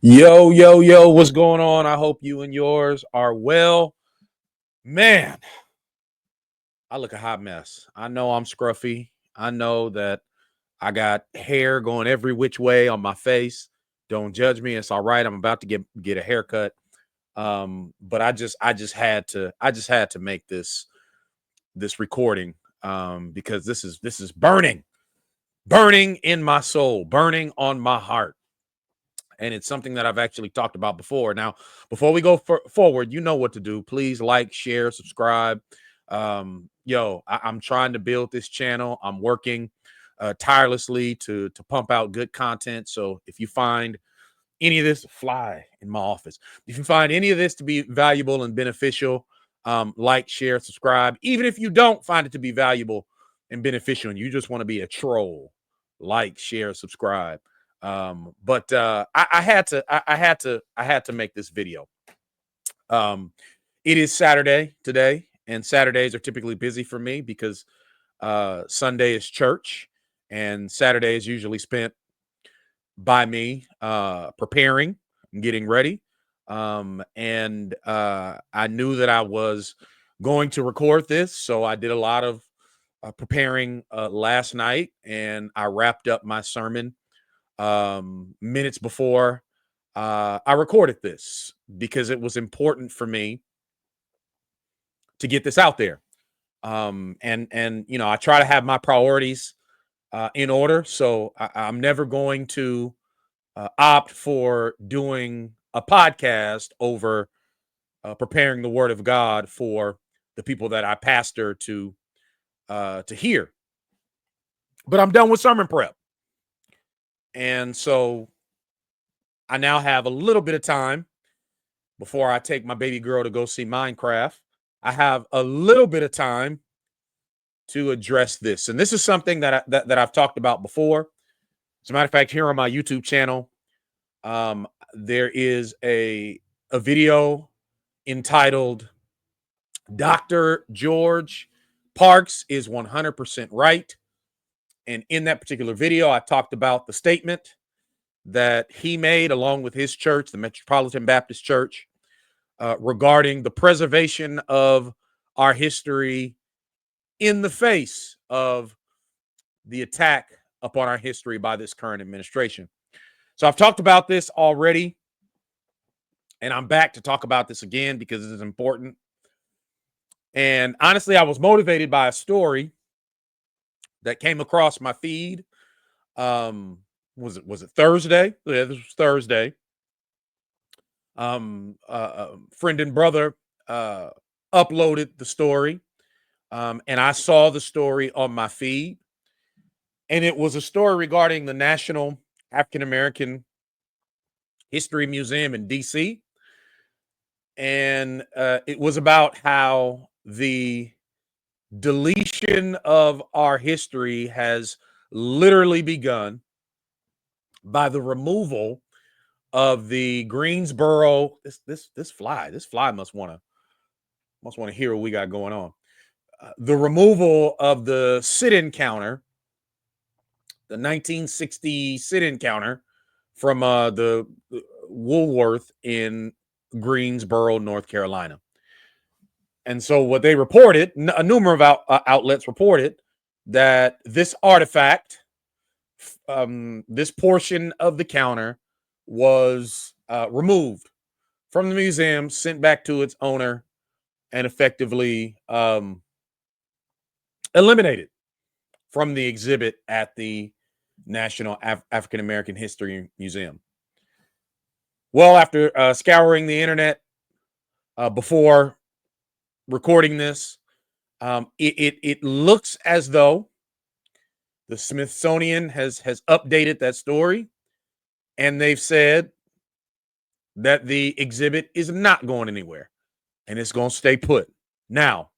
Yo, yo, yo, what's going on? I hope you and yours are well. Man, I look a hot mess. I know I'm scruffy. I know that I got hair going every which way on my face. Don't judge me. It's all right. I'm about to get a haircut. But I just had to make this recording because this is burning in my soul, burning on my heart. And it's something that I've actually talked about before. Now, before we go forward, you know what to do. Please like, share, subscribe. I'm trying to build this channel. I'm working tirelessly to pump out good content. So if you find any of this fly in my office, if you find any of this to be valuable and beneficial, like, share, subscribe. Even if you don't find it to be valuable and beneficial, and you just want to be a troll, like, share, subscribe. I had to make this video. Um, it is Saturday today, and Saturdays are typically busy for me because Sunday is church, and Saturday is usually spent by me preparing and getting ready. And I knew that I was going to record this, so I did a lot of preparing last night, and I wrapped up my sermon minutes before I recorded this because it was important for me to get this out there. And I try to have my priorities in order, so I'm never going to opt for doing a podcast over preparing the Word of God for the people that I pastor to hear. But I'm done with sermon prep, and so I now have a little bit of time before I take my baby girl to go see Minecraft. I have a little bit of time to address this, and this is something that I've talked about before. As a matter of fact, here on my YouTube channel, there is a video entitled "Dr. George Parks is 100% right," and in that particular video, I talked about the statement that he made along with his church, the Metropolitan Baptist Church, regarding the preservation of our history in the face of the attack upon our history by this current administration. So I've talked about this already, and I'm back to talk about this again because it is important. And honestly, I was motivated by a story that came across my feed. Was it Thursday? Yeah, this was Thursday. Friend and brother uh, uploaded the story, and I saw the story on my feed, and it was a story regarding the National African American History Museum in D.C. And it was about how the deletion of our history has literally begun by the removal of the Greensboro. This fly must want to hear what we got going on. The removal of the sit-in counter, the 1960 sit-in counter from the Woolworth in Greensboro, North Carolina. And so what they reported, a number of outlets reported that this artifact, this portion of the counter, was removed from the museum, sent back to its owner, and effectively eliminated from the exhibit at the National African American History Museum. Well, after scouring the internet before recording this, it looks as though the Smithsonian has updated that story, and they've said that the exhibit is not going anywhere and it's going to stay put. Now,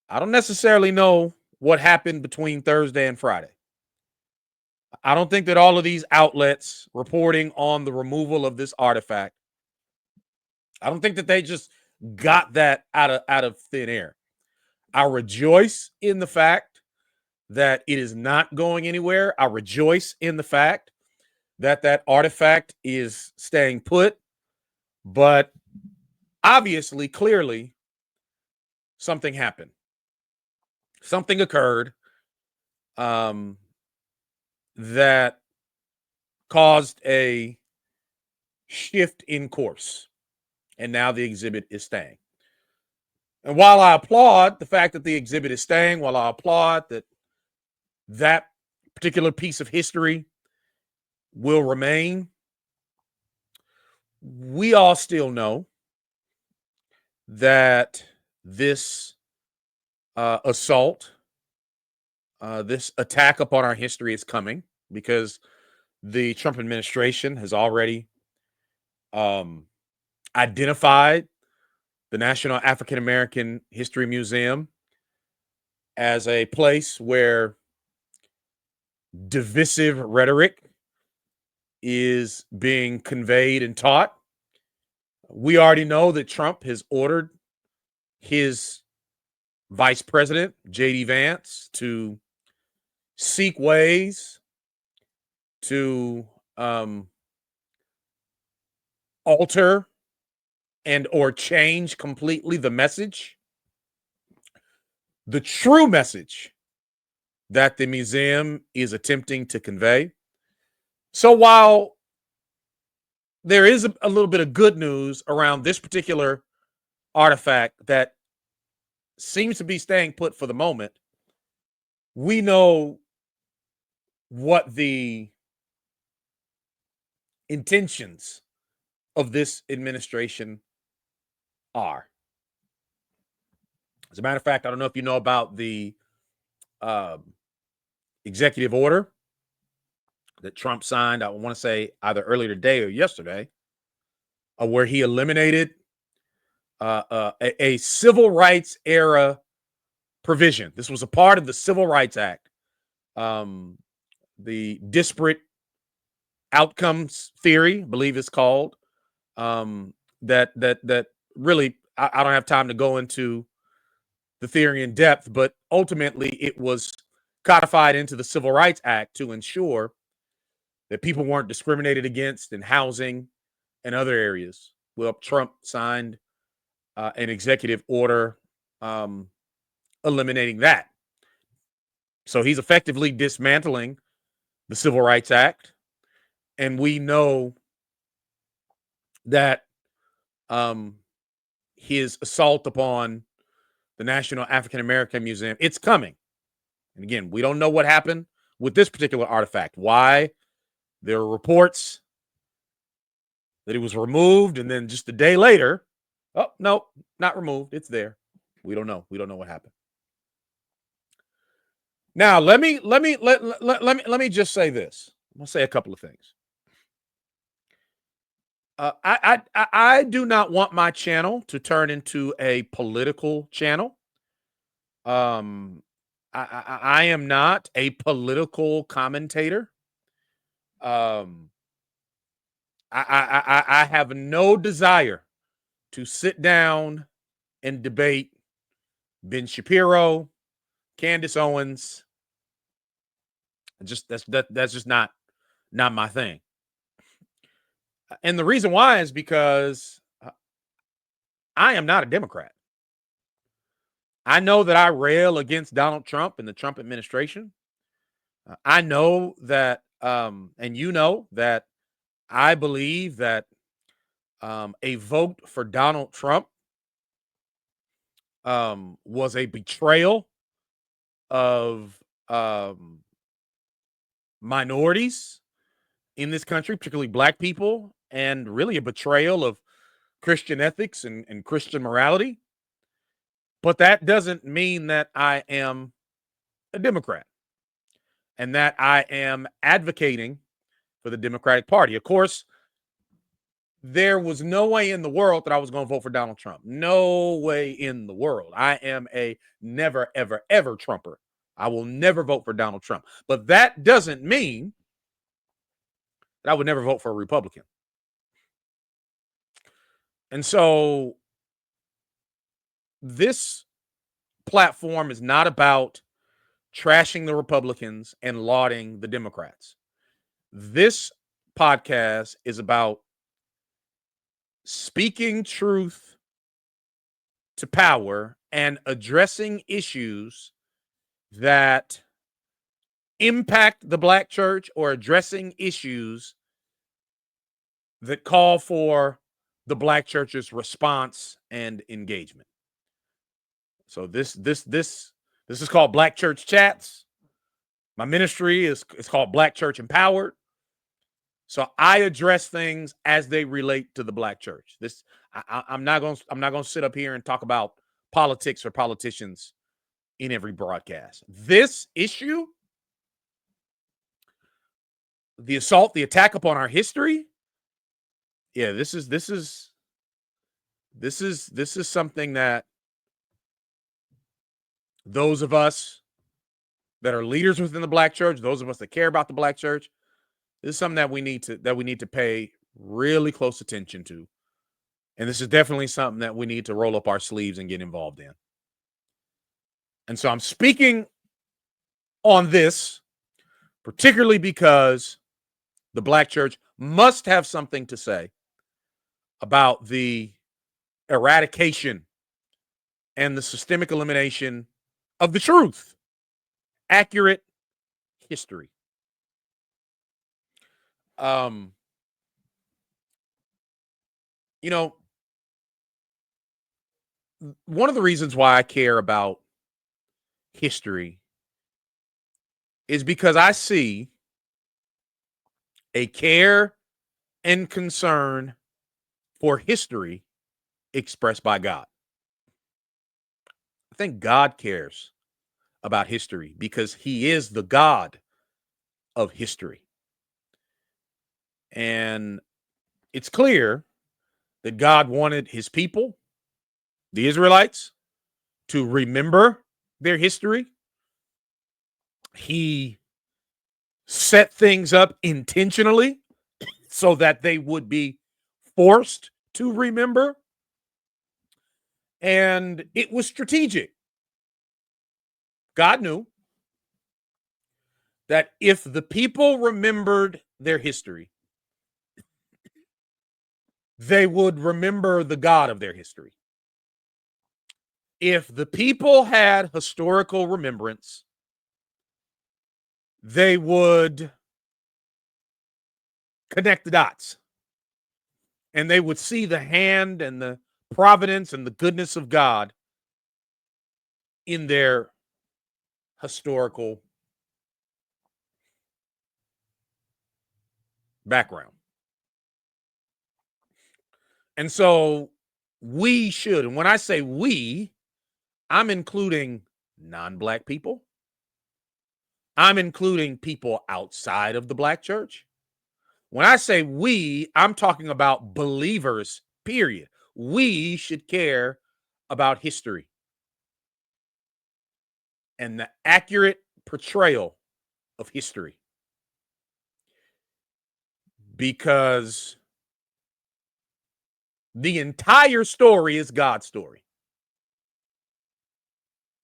I don't necessarily know what happened between Thursday and Friday. I don't think that all of these outlets reporting on the removal of this artifact, I don't think that they just got that out of thin air. I rejoice in the fact that it is not going anywhere. I rejoice in the fact that that artifact is staying put, but obviously, clearly, something happened. Something occurred um, that caused a shift in course, and now the exhibit is staying. And while I applaud the fact that the exhibit is staying, while I applaud that that particular piece of history will remain, we all still know that this assault, this attack upon our history is coming because the Trump administration has already um, identified the National African American History Museum as a place where divisive rhetoric is being conveyed and taught. We already know that Trump has ordered his vice president, J.D. Vance, to seek ways to alter and or change completely the message, the true message that the museum is attempting to convey. So while there is a little bit of good news around this particular artifact that seems to be staying put for the moment, we know what the intentions of this administration are. As a matter of fact, I don't know if you know about the um, executive order that Trump signed, I want to say either earlier today or yesterday, where he eliminated a civil rights era provision. This was a part of the Civil Rights Act, the disparate outcomes theory, I believe it's called. That really, I don't have time to go into the theory in depth, but ultimately it was codified into the Civil Rights Act to ensure that people weren't discriminated against in housing and other areas. Well, Trump signed an executive order eliminating that. So he's effectively dismantling the Civil Rights Act. And we know that his assault upon the National African American Museum, it's coming. And again, we don't know what happened with this particular artifact. Why? There are reports that it was removed, and then just a day later, oh no, not removed. It's there. We don't know. We don't know what happened. Now, let me just say this. I'm gonna say a couple of things. I do not want my channel to turn into a political channel. I am not a political commentator. Um, I have no desire to sit down and debate Ben Shapiro, Candace Owens. Just that's just not my thing. And the reason why is because I am not a Democrat. I know that I rail against Donald Trump and the Trump administration. I know that, and you know that I believe that a vote for Donald Trump was a betrayal of minorities in this country, particularly Black people, and really a betrayal of Christian ethics and Christian morality. But that doesn't mean that I am a Democrat and that I am advocating for the Democratic Party. Of course, there was no way in the world that I was going to vote for Donald Trump. No way in the world. I am a never, ever, ever Trumper. I will never vote for Donald Trump. But that doesn't mean that I would never vote for a Republican. And so this platform is not about trashing the Republicans and lauding the Democrats. This podcast is about speaking truth to power and addressing issues that impact the Black church or addressing issues that call for the Black church's response and engagement. So this is called Black Church Chats. My ministry is called Black Church Empowered. So I address things as they relate to the Black church. I'm not gonna sit up here and talk about politics or politicians in every broadcast. This issue, the assault, the attack upon our history, yeah, this is something that those of us that are leaders within the Black church, those of us that care about the Black church, this is something that we need to pay really close attention to. And this is definitely something that we need to roll up our sleeves and get involved in. And so I'm speaking on this particularly because the Black church must have something to say about the eradication and the systemic elimination of the truth, accurate history. You know, one of the reasons why I care about history is because I see a care and concern for history expressed by God. I think God cares about history because he is the God of history. And it's clear that God wanted his people, the Israelites, to remember their history. He set things up intentionally so that they would be forced to remember. And it was strategic. God knew that if the people remembered their history, they would remember the God of their history. If the people had historical remembrance, they would connect the dots and they would see the hand and the providence and the goodness of God in their historical background. And so we should, and when I say we, I'm including non-Black people. I'm including people outside of the Black church. When I say we, I'm talking about believers, period. We should care about history and the accurate portrayal of history. Because the entire story is God's story.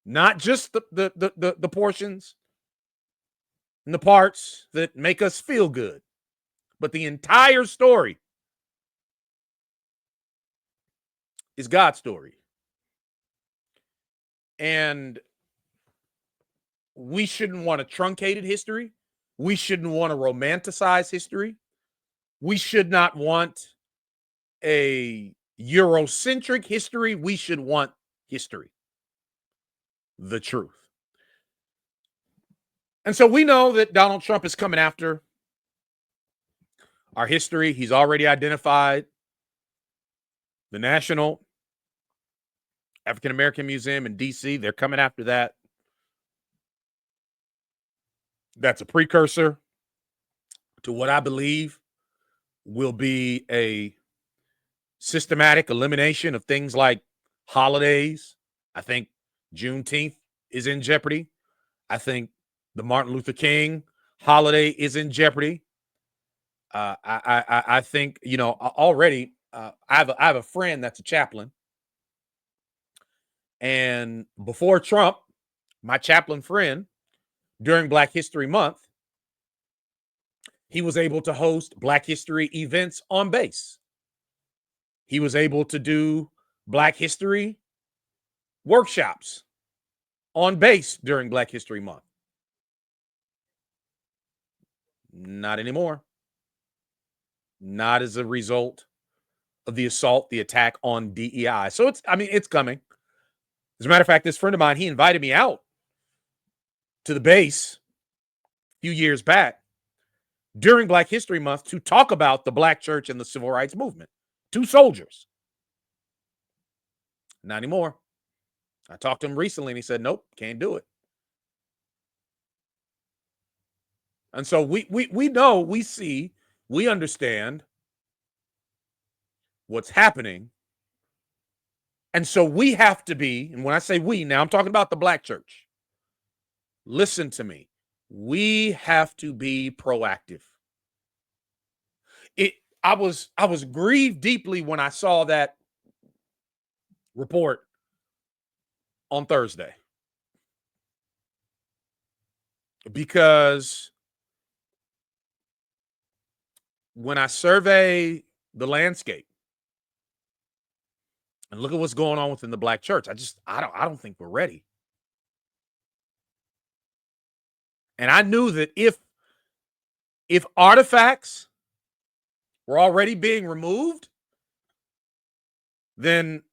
Not just the portions and the parts that make us feel good, but the entire story is God's story. And we shouldn't want a truncated history. We shouldn't want to romanticize history. We should not want a Eurocentric history. We should want history, the truth. And so we know that Donald Trump is coming after our history. He's already identified the National African American Museum in DC. They're coming after that. That's a precursor to what I believe will be a systematic elimination of things like holidays. I think Juneteenth is in jeopardy. I think the Martin Luther King holiday is in jeopardy. I think, you know, already I have a friend that's a chaplain. And before Trump, my chaplain friend, during Black History Month, He was able to host Black History events on base. He was able to do Black History workshops on base during Black History Month. Not anymore. Not as a result of the assault, the attack on DEI. So it's coming. As a matter of fact, this friend of mine, he invited me out to the base a few years back during Black History Month to talk about the Black church and the civil rights movement. 2 soldiers. Not anymore. I talked to him recently and he said, nope, can't do it. And so we know, we see, we understand what's happening. And so we have to be, and when I say we, now I'm talking about the Black church. Listen to me. We have to be proactive. I was grieved deeply when I saw that report on Thursday, because when I survey the landscape and look at what's going on within the Black church, I don't think we're ready. And I knew that if artifacts were already being removed, then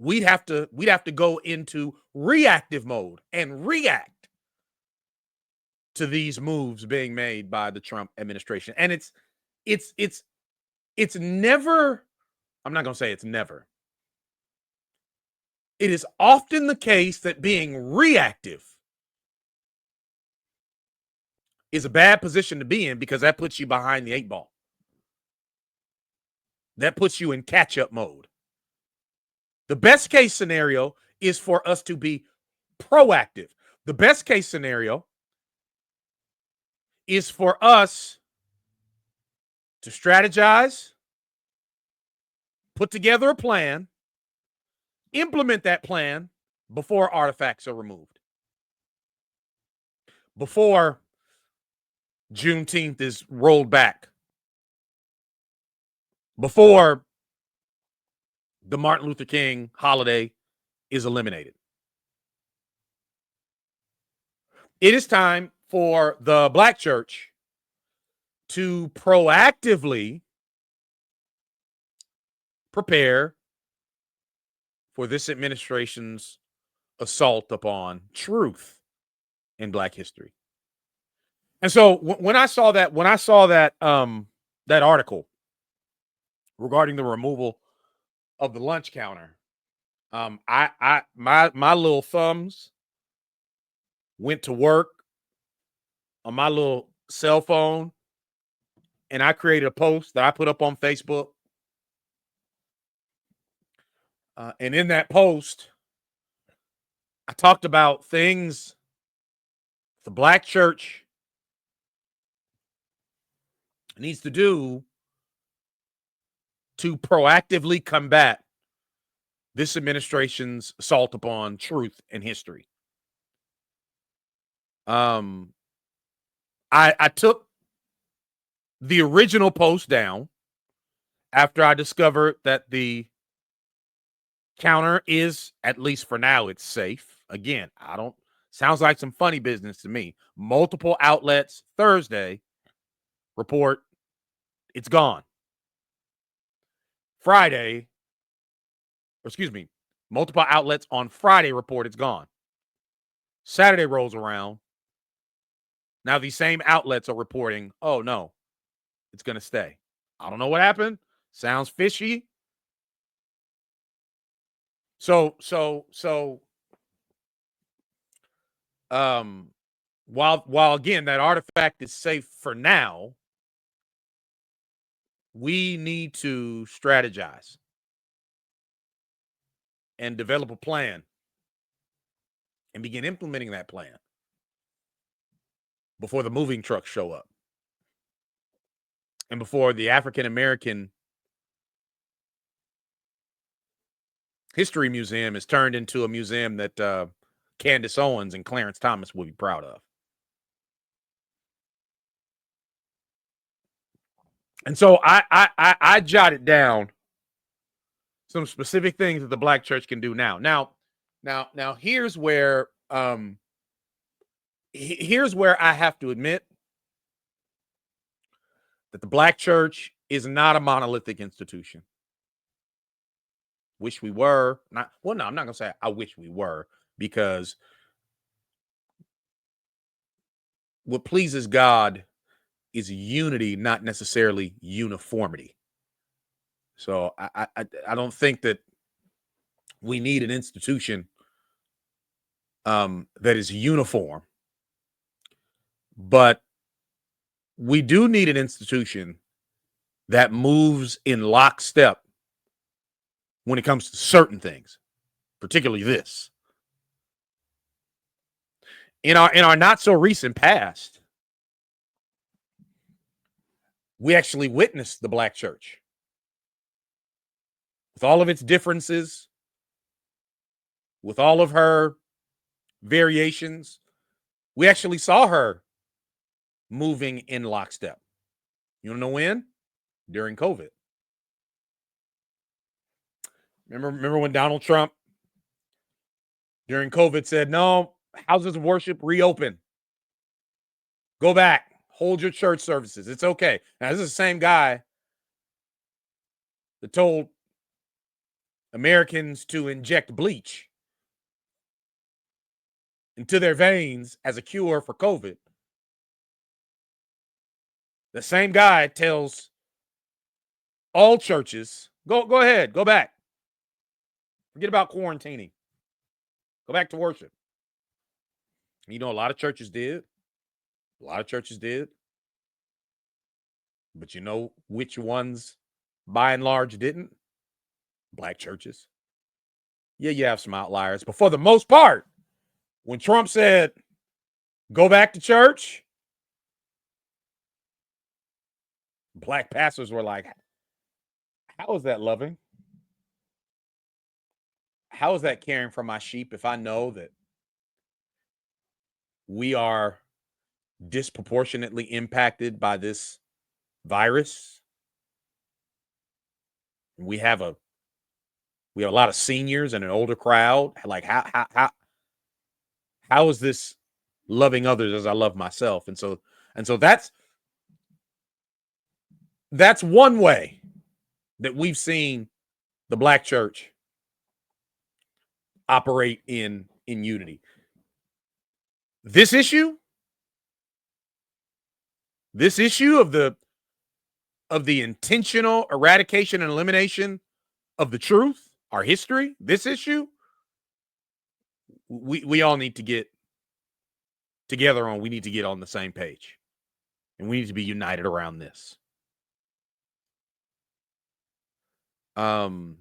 we'd have to go into reactive mode and react to these moves being made by the Trump administration. And it's never, I'm not going to say it's never. It is often the case that being reactive is a bad position to be in, because that puts you behind the 8 ball. That puts you in catch-up mode. The best case scenario is for us to be proactive. The best case scenario is for us to strategize, put together a plan, implement that plan before artifacts are removed, before Juneteenth is rolled back, before the Martin Luther King holiday is eliminated. It is time for the Black church to proactively prepare for this administration's assault upon truth in Black history. And so when I saw that that article regarding the removal of the lunch counter, my little thumbs went to work on my little cell phone, and I created a post that I put up on Facebook. And in that post, I talked about things the Black church needs to do to proactively combat this administration's assault upon truth and history. I took the original post down after I discovered that the counter is, at least for now, it's safe. Again, sounds like some funny business to me. Multiple outlets Thursday report it's gone. Multiple outlets on Friday report it's gone. Saturday rolls around. Now these same outlets are reporting, oh no, it's going to stay. I don't know what happened. Sounds fishy. So while again that artifact is safe for now, we need to strategize and develop a plan and begin implementing that plan before the moving trucks show up and before the African American History Museum is turned into a museum that Candace Owens and Clarence Thomas will be proud of. And so I jotted down some specific things that the black church can do now. Now here's where here's where I have to admit that the black church is not a monolithic institution. Wish we were. Not well, no, I'm not gonna say I wish we were, because what pleases God is unity, not necessarily uniformity. So I don't think that we need an institution that is uniform, but we do need an institution that moves in lockstep when it comes to certain things, particularly this. In our not so recent past, we actually witnessed the black church with all of its differences, with all of her variations. We actually saw her moving in lockstep. You want to know when? During COVID. Remember when Donald Trump during COVID said, no, houses of worship reopen. Go back. Hold your church services. It's okay. Now, this is the same guy that told Americans to inject bleach into their veins as a cure for COVID. The same guy tells all churches, go ahead, go back. Forget about quarantining. Go back to worship. You know, a lot of churches did. A lot of churches did. But you know which ones, by and large, didn't? Black churches. Yeah, you have some outliers. But for the most part, when Trump said, go back to church, black pastors were like, how is that loving? How is that caring for my sheep if I know that we are disproportionately impacted by this virus? We have a lot of seniors and an older crowd. Like how is this loving others as I love myself? And so that's one way that we've seen the black church operate in unity. This issue of the intentional eradication and elimination of the truth, our history, this issue, we all need to get together on. We need to get on the same page, and we need to be united around this. And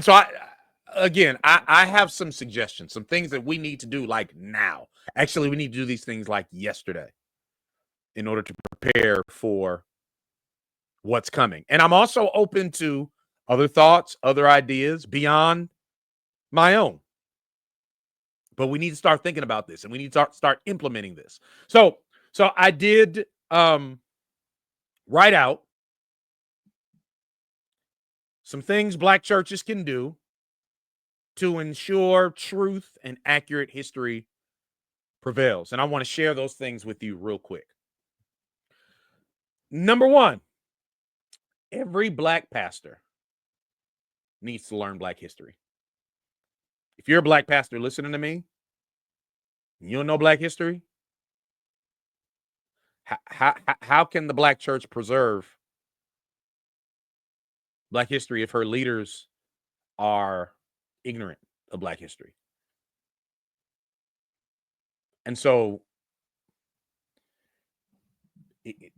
so I have some suggestions, some things that we need to do like now. Actually, we need to do these things like yesterday in order to prepare for what's coming. And I'm also open to other thoughts, other ideas beyond my own. But we need to start thinking about this, and we need to start implementing this. So I did write out some things black churches can do to ensure truth and accurate history prevails. And I want to share those things with you real quick. Number one, every black pastor needs to learn black history. If you're a black pastor listening to me, you don't know black history, how can the black church preserve black history if her leaders are ignorant of black history? And so it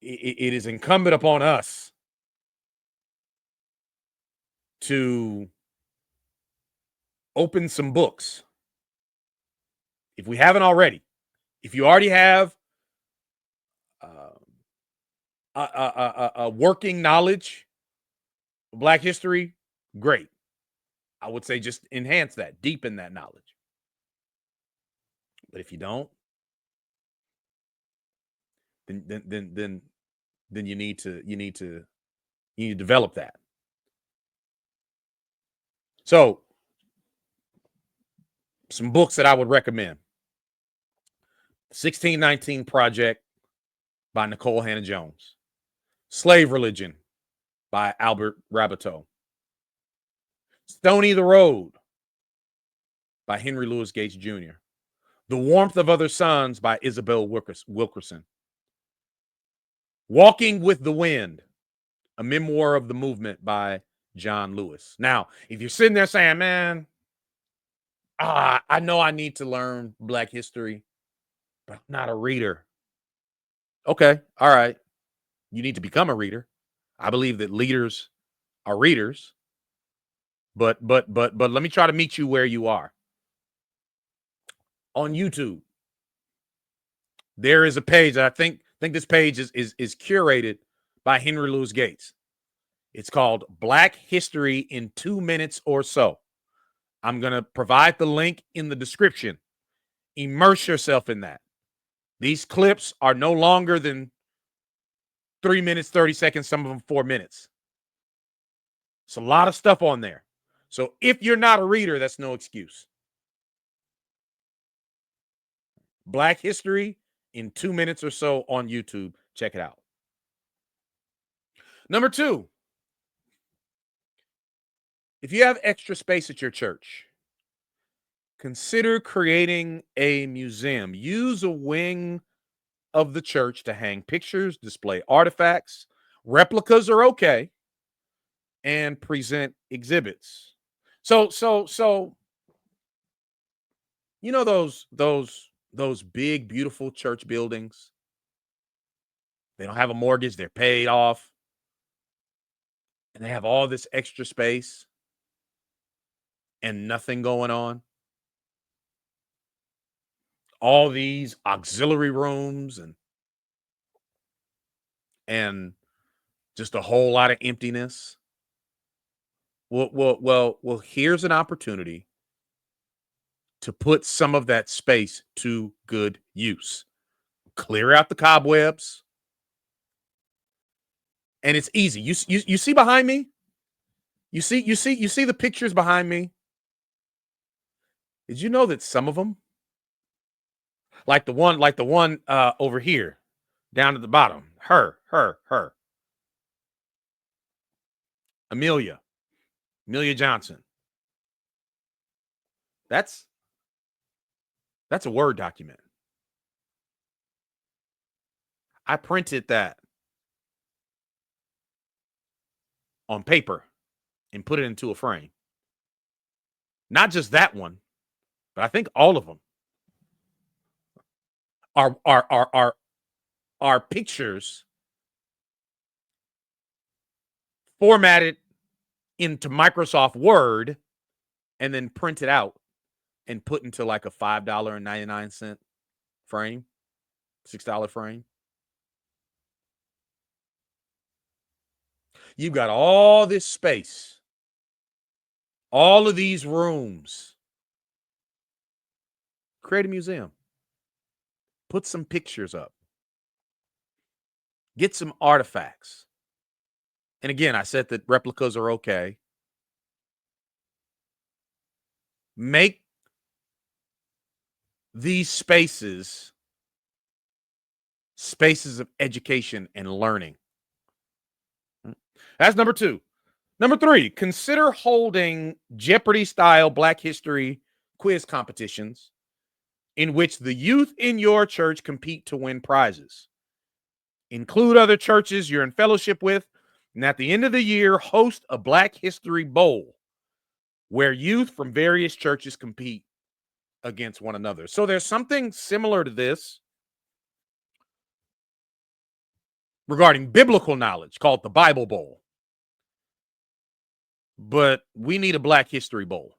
is incumbent upon us to open some books. If we haven't already, if you already have a working knowledge of black history, great. I would say just enhance that, deepen that knowledge. But if you don't, then then you need to develop that. So, some books that I would recommend: 1619 Project by Nicole Hannah Jones, Slave Religion by Albert Rabateau, Stony the Road by Henry Louis Gates Jr., The Warmth of Other Suns by Isabel Wilkerson, Walking with the Wind, a memoir of the movement by John Lewis. Now, if you're sitting there saying, man, I know I need to learn Black history, but I'm not a reader. Okay, all right. You need to become a reader. I believe that leaders are readers, but let me try to meet you where you are. On YouTube, there is a page that I think this page is curated by Henry Louis Gates. It's called Black History in 2 Minutes or So. I'm going to provide the link in the description. Immerse yourself in that. These clips are no longer than 3 minutes, 30 seconds, some of them 4 minutes. It's a lot of stuff on there. So if you're not a reader, that's no excuse. Black History in 2 minutes or so on YouTube. Check it out. Number 2, if you have extra space at your church, consider creating a museum. Use a wing of the church to hang pictures, display artifacts. Replicas are okay, and present exhibits. So you know those big, beautiful church buildings? They don't have a mortgage, they're paid off, and they have all this extra space and nothing going on. All these auxiliary rooms and just a whole lot of emptiness. Well, here's an opportunity to put some of that space to good use. Clear out the cobwebs. And it's easy. You see behind me? You see the pictures behind me? Did you know that some of them, like the one over here, down at the bottom, her. Amelia Johnson. That's a Word document. I printed that on paper and put it into a frame. Not just that one, but I think all of them are pictures formatted into Microsoft Word and then printed out and put into like a $5.99 frame, $6 frame. You've got all this space, all of these rooms. Create a museum. Put some pictures up. Get some artifacts. And again, I said that replicas are okay. Make these spaces of education and learning. That's number 2. Number 3, consider holding Jeopardy-style Black History quiz competitions in which the youth in your church compete to win prizes. Include other churches you're in fellowship with, and at the end of the year, host a Black History Bowl where youth from various churches compete against one another. So there's something similar to this regarding biblical knowledge called the Bible Bowl. But we need a Black History Bowl.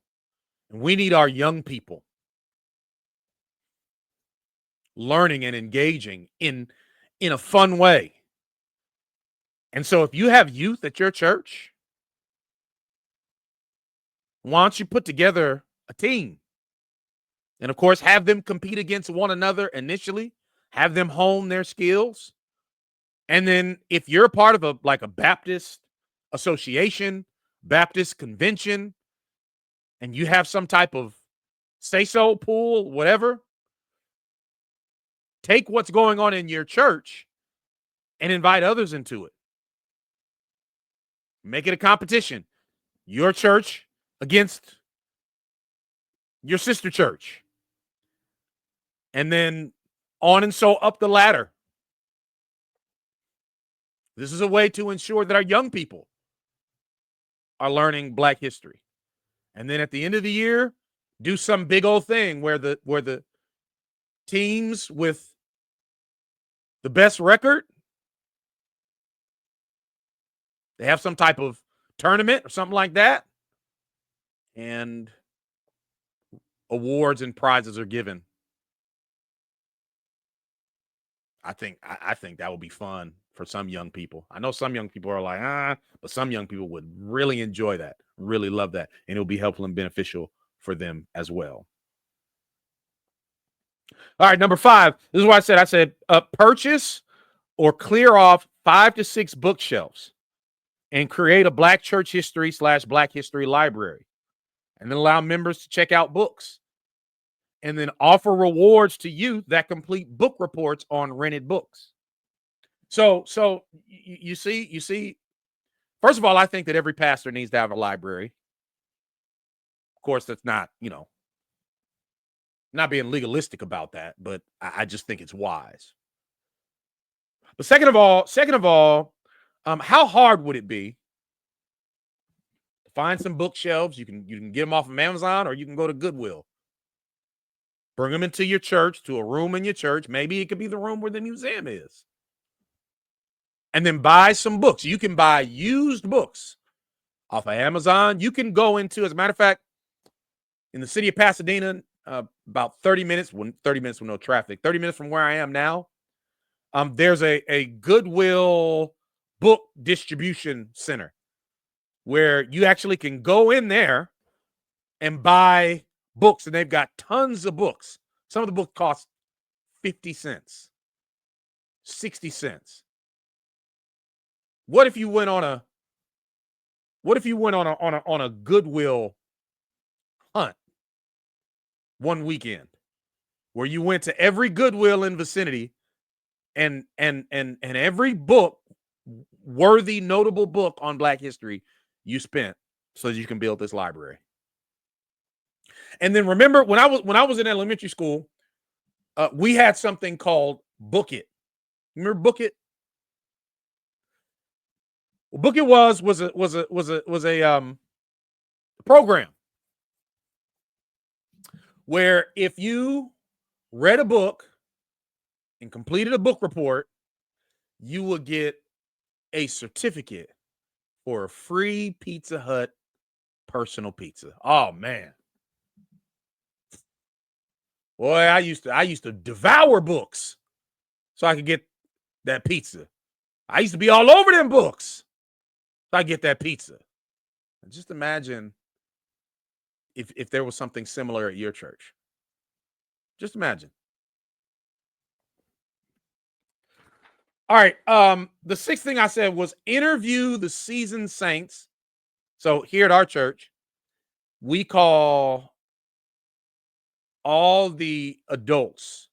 And we need our young people learning and engaging in a fun way. And so if you have youth at your church, why don't you put together a team? And of course, have them compete against one another initially, have them hone their skills. And then if you're a part of a Baptist association, Baptist convention, and you have some type of say-so pool, whatever, take what's going on in your church and invite others into it. Make it a competition. Your church against your sister church. And then on and so up the ladder. This is a way to ensure that our young people are learning Black history. And then at the end of the year, do some big old thing where the teams with the best record, they have some type of tournament or something like that, and awards and prizes are given. I think that would be fun for some young people. I know some young people are like, but some young people would really enjoy that, really love that, and it'll be helpful and beneficial for them as well. All right, number 5. This is what I said, purchase or clear off 5 to 6 bookshelves and create a Black church history / Black history library, and then allow members to check out books, and then offer rewards to youth that complete book reports on rented books. So you see, first of all, I think that every pastor needs to have a library. Of course, that's not, not being legalistic about that, but I just think it's wise. But second of all, how hard would it be to find some bookshelves? You can get them off of Amazon, or you can go to Goodwill. Bring them into your church, to a room in your church. Maybe it could be the room where the museum is. And then buy some books. You can buy used books off of Amazon. You can go into, as a matter of fact, in the city of Pasadena, about 30 minutes with no traffic, 30 minutes from where I am now, there's a Goodwill book distribution center where you actually can go in there and buy books, and they've got tons of books. Some of the books cost 50 cents, 60 cents. What if you went on a Goodwill hunt one weekend, where you went to every Goodwill in vicinity, and every book, worthy, notable book on Black history, you spent so that you can build this library? And then remember, when I was in elementary school, we had something called Book It. Remember Book It? Well, Book It was a program where if you read a book and completed a book report, you would get a certificate for a free Pizza Hut personal pizza. Oh man. Boy, I used to devour books so I could get that pizza. I used to be all over them books so I get that pizza. And just imagine if there was something similar at your church. Just imagine. All right. The 6th thing I said was interview the seasoned saints. So here at our church, we call all the adults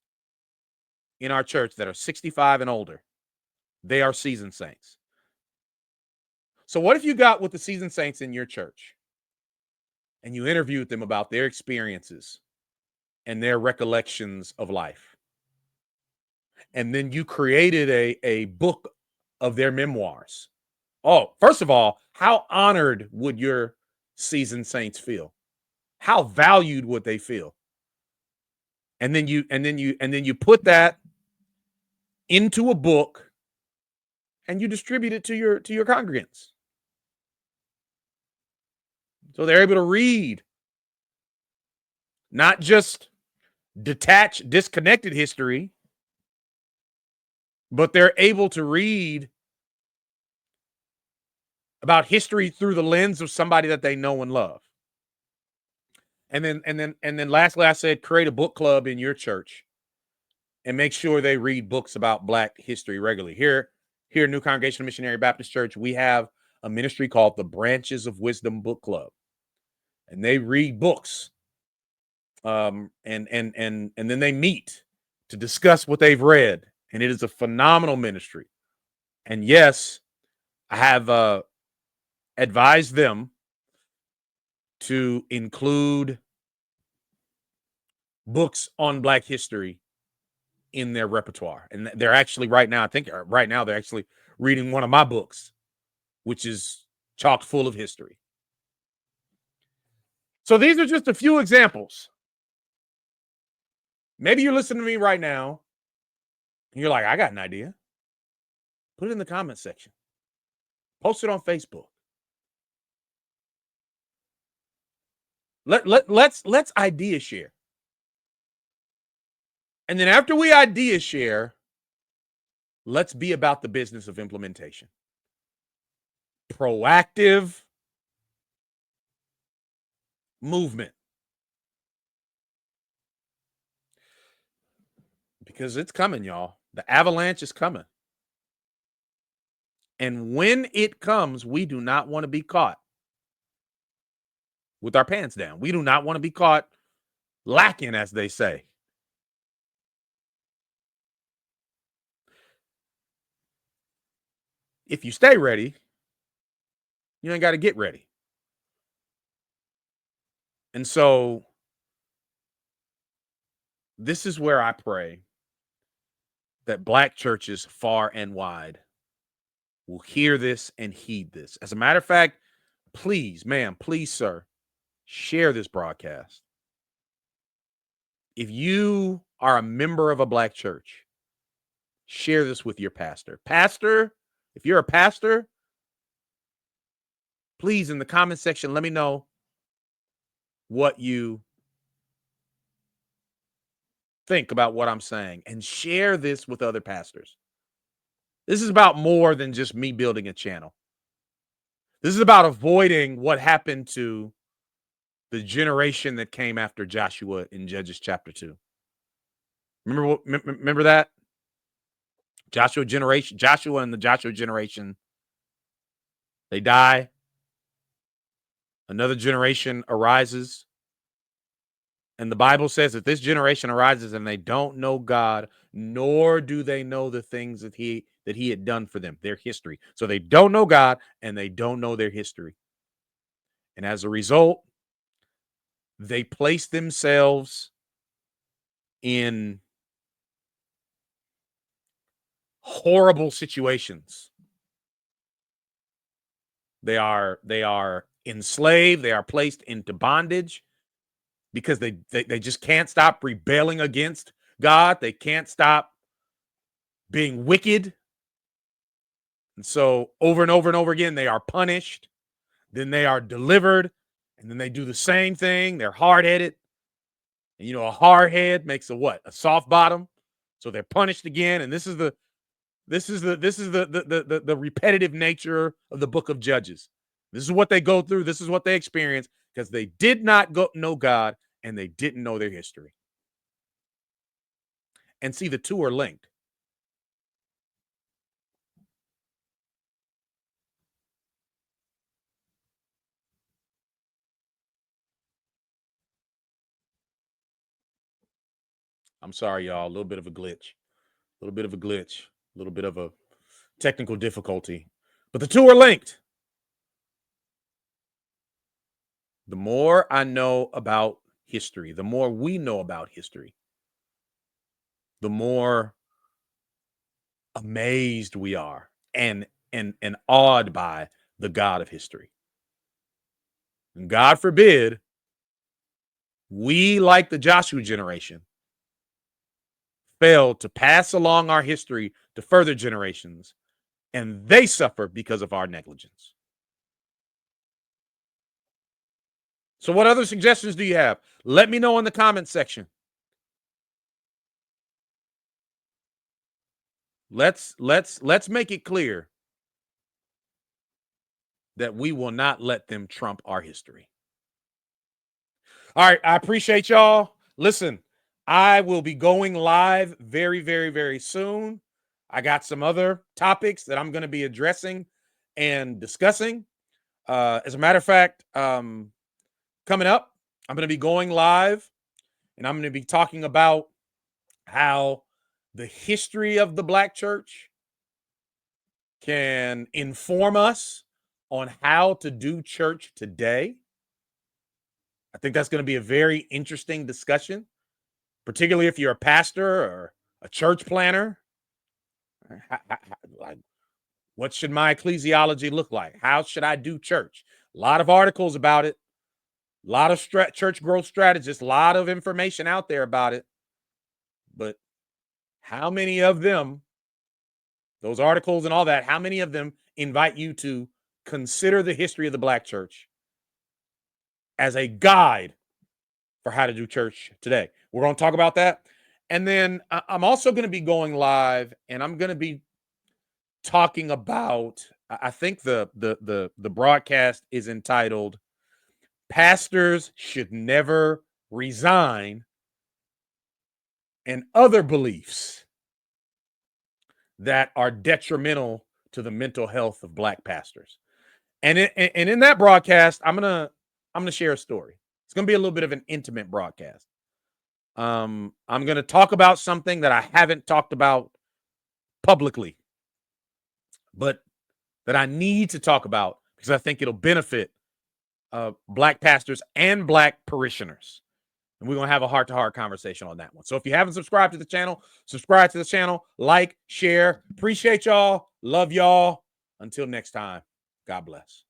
in our church that are 65 and older, they are seasoned saints. So what if you got with the seasoned saints in your church and you interviewed them about their experiences and their recollections of life? And then you created a book of their memoirs. Oh, first of all, how honored would your seasoned saints feel? How valued would they feel? And then you put that into a book and you distribute it to your congregants, so they're able to read not just detached, disconnected history, but they're able to read about history through the lens of somebody that they know and love. And then lastly, I said create a book club in your church and make sure they read books about Black history regularly. Here here at New Congregational Missionary Baptist Church, we have a ministry called the Branches of Wisdom Book Club, and they read books, and then they meet to discuss what they've read, and it is a phenomenal ministry. And yes, I have advised them to include books on Black history in their repertoire. And they're actually right now, I think right now, they're actually reading one of my books, which is chock full of history. So these are just a few examples. Maybe you're listening to me right now and you're like, I got an idea. Put it in the comment section. Post it on Facebook. Let's idea share. And then after we idea share, let's be about the business of implementation. Proactive movement. Because it's coming, y'all. The avalanche is coming. And when it comes, we do not want to be caught with our pants down. We do not want to be caught lacking, as they say. If you stay ready, you ain't got to get ready. And so this is where I pray that Black churches far and wide will hear this and heed this. As a matter of fact, please, ma'am, please, sir, share this broadcast. If you are a member of a Black church, share this with your pastor. Pastor, if you're a pastor, please, in the comment section, let me know what you think about what I'm saying and share this with other pastors. This is about more than just me building a channel. This is about avoiding what happened to the generation that came after Joshua in Judges chapter 2. Remember that? Joshua and the Joshua generation, they die. Another generation arises. And the Bible says that this generation arises and they don't know God, nor do they know the things that he had done for them, their history. So they don't know God and they don't know their history. And as a result, they place themselves in horrible situations. They are enslaved, they are placed into bondage because they just can't stop rebelling against God. They can't stop being wicked. And so over and over and over again, they are punished. Then they are delivered. And then they do the same thing. They're hard-headed. And, a hard head makes a what? A soft bottom. So they're punished again. And this is the repetitive nature of the book of Judges. This is what they go through. This is what they experience because they did not know God and they didn't know their history. And see, the two are linked. I'm sorry, y'all. A little bit of a glitch. A little bit of a technical difficulty. But the two are linked. The more I know about history, the more we know about history, the more amazed we are and awed by the God of history. And God forbid we, like the Joshua generation, fail to pass along our history to further generations, and they suffer because of our negligence. So what other suggestions do you have? Let me know in the comment section. Let's make it clear that we will not let them trump our history. All right, I appreciate y'all. Listen, I will be going live very, very, very soon. I got some other topics that I'm going to be addressing and discussing. As a matter of fact, coming up, I'm going to be going live and I'm going to be talking about how the history of the Black church can inform us on how to do church today. I think that's going to be a very interesting discussion, particularly if you're a pastor or a church planner. Like, what should my ecclesiology look like? How should I do church? A lot of articles about it, a lot of church growth strategists, a lot of information out there about it. But how many of them, those articles and all that, how many of them invite you to consider the history of the Black church as a guide for how to do church today? We're going to talk about that. And then I'm also going to be going live and I'm going to be talking about, I think the broadcast is entitled Pastors Should Never Resign and Other Beliefs That Are Detrimental to the Mental Health of Black Pastors. And in that broadcast, I'm gonna share a story. It's gonna be a little bit of an intimate broadcast. I'm gonna talk about something that I haven't talked about publicly, but that I need to talk about because I think it'll benefit Black pastors and Black parishioners. And we're going to have a heart-to-heart conversation on that one. So if you haven't subscribed to the channel, subscribe to the channel, like, share. Appreciate y'all. Love y'all. Until next time, God bless.